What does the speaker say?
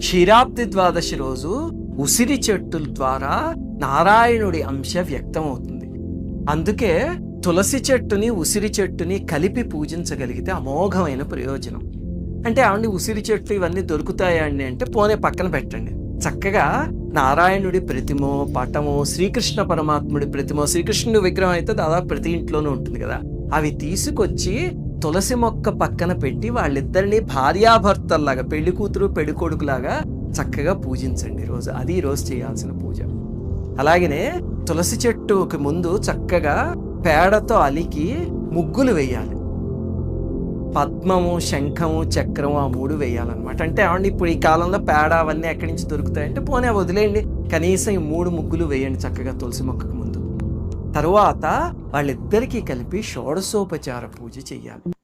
క్షీరాబ్ది ద్వాదశి రోజు ఉసిరి చెట్టు ద్వారా నారాయణుడి అంశ వ్యక్తమవుతుంది. అందుకే తులసి చెట్టుని ఉసిరి చెట్టుని కలిపి పూజించగలిగితే అమోఘమైన ప్రయోజనం. అంటే ఆవిడ ఉసిరి చెట్లు ఇవన్నీ దొరుకుతాయండి అంటే పోనే పక్కన పెట్టండి. చక్కగా నారాయణుడి ప్రతిమో పటమో శ్రీకృష్ణ పరమాత్ముడి ప్రతిమో, శ్రీకృష్ణుడి విగ్రహం అయితే దాదాపు ప్రతి ఇంట్లోనూ ఉంటుంది కదా, అవి తీసుకొచ్చి తులసి మొక్క పక్కన పెట్టి వాళ్ళిద్దరిని భార్యాభర్తల్లాగా, పెళ్లి కూతురు పెళ్లి కొడుకులాగా చక్కగా పూజించండి రోజు. అది ఈరోజు చేయాల్సిన పూజ. అలాగనే తులసి చెట్టుకి ముందు చక్కగా పేడతో అలికి ముగ్గులు వేయాలి. పద్మము, శంఖము, చక్రము ఆ 3 వేయాలన్నమాట. అంటే ఆవిడ ఇప్పుడు ఈ కాలంలో పేడ అవన్నీ ఎక్కడి నుంచి దొరుకుతాయంటే పోనీ వదిలేయండి, కనీసం ఈ 3 ముగ్గులు వేయండి చక్కగా తులసి మొక్కకు ముందు. తరువాత వాళ్ళిద్దరికీ కలిపి షోడశోపచార పూజ చెయ్యాలి.